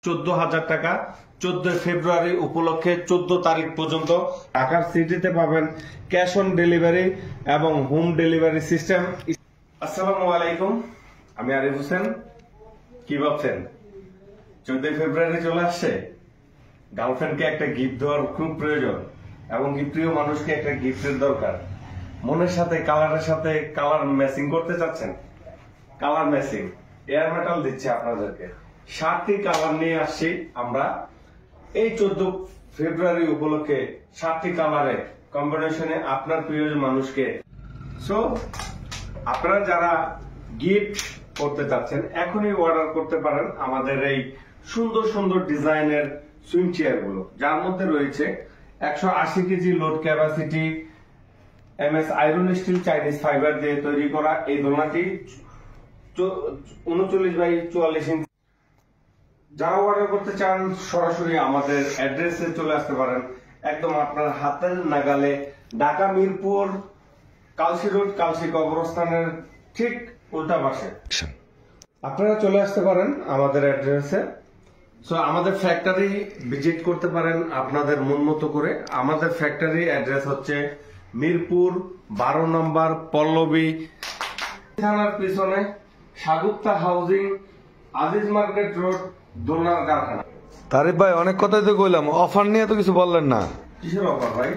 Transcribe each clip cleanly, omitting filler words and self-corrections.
14,000 টাকা 14 ফেব্রুয়ারি উপলক্ষে 14 তারিখ পর্যন্ত ঢাকার সিটিতে পাবেন ক্যাশ অন ডেলিভারি এবং হোম ডেলিভারি সিস্টেম। আসসালামু আলাইকুম, আমি আরিফ হোসেন। কি ভাবছেন 14 ফেব্রুয়ারি চলে আসছে, গার্লফ্রেন্ডকে একটা গিফট দেওয়ার খুব প্রয়োজন এবং কি প্রিয় মানুষকে একটা গিফটের দরকার। মনের সাথে কালারের সাথে কালার ম্যাচিং করতে চাচ্ছেন, কালার ম্যাচিং এয়ার মেটাল দিচ্ছে আপনাদেরকে। 7টি কালার নিয়ে আসছি আমরা এই 14 ফেব্রুয়ারি উপলক্ষে। 7টি কালারে কম্বিনেশনে আপনার প্রিয় মানুষকে। সো আপনারা যারা গিফট করতে চাচ্ছেন এখনই অর্ডার করতে পারেন আমাদের এই সুন্দর সুন্দর ডিজাইনের সুইং চেয়ার গুলো, যার মধ্যে রয়েছে 180 KG load capacity MS iron steel Chinese fibre দিয়ে তৈরি করা এই দোলনাটি 39x44 ইঞ্চি। যারা অর্ডার করতে চান সরাসরি আমাদের অ্যাড্রেসে চলে আসতে পারেন, একদম আপনার হাতের নাগালে, ঢাকা মিরপুর কালসি রোড, কালসি কবরস্থানের ঠিক উল্টা পাশে আপনারা চলে আসতে পারেন আমাদের অ্যাড্রেসে। সো আমাদের ফ্যাক্টরি ভিজিট করতে পারেন আপনাদের মন মতো করে। আমাদের ফ্যাক্টরি অ্যাড্রেস হচ্ছে মিরপুর 12 নম্বর পল্লবী থানার পিছনে Shagufta housing, Aziz market road, দোলনার কারখানা। তারিফ ভাই, অনেক কথাই তো কইলাম, অফার নিয়ে তো কিছু বললেন না। কিসের অফার ভাই?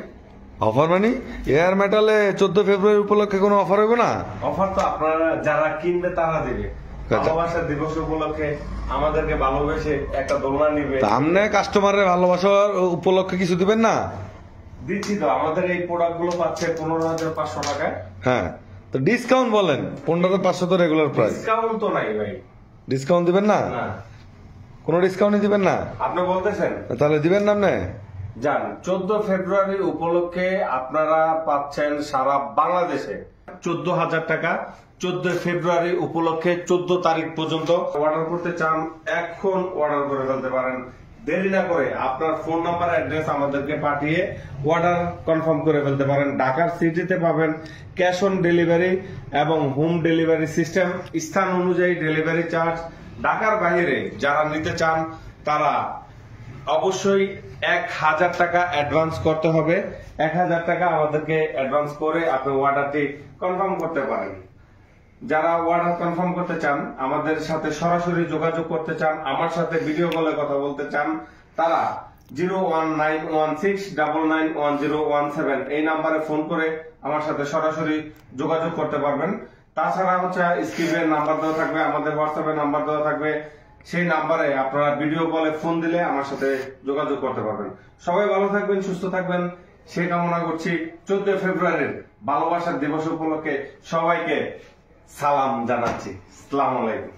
অফার মানে এয়ার মেটালে 14 ফেব্রুয়ারি উপলক্ষে কোনো অফার হবে না? অফার তো আপনারা যারা কিনবে তারা দিবে। ভালোবাসা দিবস উপলক্ষে আমাদেরকে ভালোবেসে একটা দোলনা নিবে। আপনি কাস্টমারের ভালোবাসার উপলক্ষে কিছু দিবেন না? দিচ্ছি তো, আমাদের এই প্রোডাক্ট গুলো পাচ্ছে 15,500 টাকায়। হ্যাঁ, তো ডিসকাউন্ট বলেন। 15,500 তো রেগুলার প্রাইস। ডিসকাউন্ট তো নাই ভাই। ডিসকাউন্ট দিবেন না? না, কোনো ডিসকাউন্টই দিবেন না? আপনি বলতেছেন তাহলে দিবেন না আপনি? যান, 14 ফেব্রুয়ারি উপলক্ষে আপনারা পাচ্ছেন সারা বাংলাদেশে 14,000 টাকা 14 ফেব্রুয়ারি উপলক্ষে 14 তারিখ পর্যন্ত। অর্ডার করতে চান এখন অর্ডার করে ফেলতে পারেন, দেরি না করে আপনার ফোন নাম্বার অ্যাড্রেস আমাদেরকে পাঠিয়ে অর্ডার কনফার্ম করে ফেলতে পারেন। ঢাকার সিটিতে পাবেন ক্যাশ অন ডেলিভারি এবং হোম ডেলিভারি সিস্টেম, স্থান অনুযায়ী ডেলিভারি চার্জ। ঢাকার বাইরে যারা নিতে চান তারা অবশ্যই 1,000 টাকা অ্যাডভান্স করতে হবে। 1,000 টাকা আমাদেরকে অ্যাডভান্স করে আপনি অর্ডারটি কনফার্ম করতে পারেন। যারা অর্ডার কনফার্ম করতে চান, আমাদের সাথে সরাসরি যোগাযোগ করতে চান, আমার সাথে ভিডিও কলে কথা বলতে চান, তারা 01916991017 এই নাম্বারে ফোন করে আমার সাথে সরাসরি যোগাযোগ করতে পারবেন। তাছাড়া হচ্ছে স্ক্রিনের নাম্বার দেওয়া থাকবে, আমাদের হোয়াটসঅ্যাপে নাম্বার দেওয়া থাকবে, সেই নাম্বারে আপনারা ভিডিও কলে ফোন দিলে আমার সাথে যোগাযোগ করতে পারবেন। সবাই ভালো থাকবেন, সুস্থ থাকবেন সেই কামনা করছি। 14 ফেব্রুয়ারির ভালোবাসার দিবস উপলক্ষে সবাইকে সালাম জানাচ্ছি। আসসালামু আলাইকুম।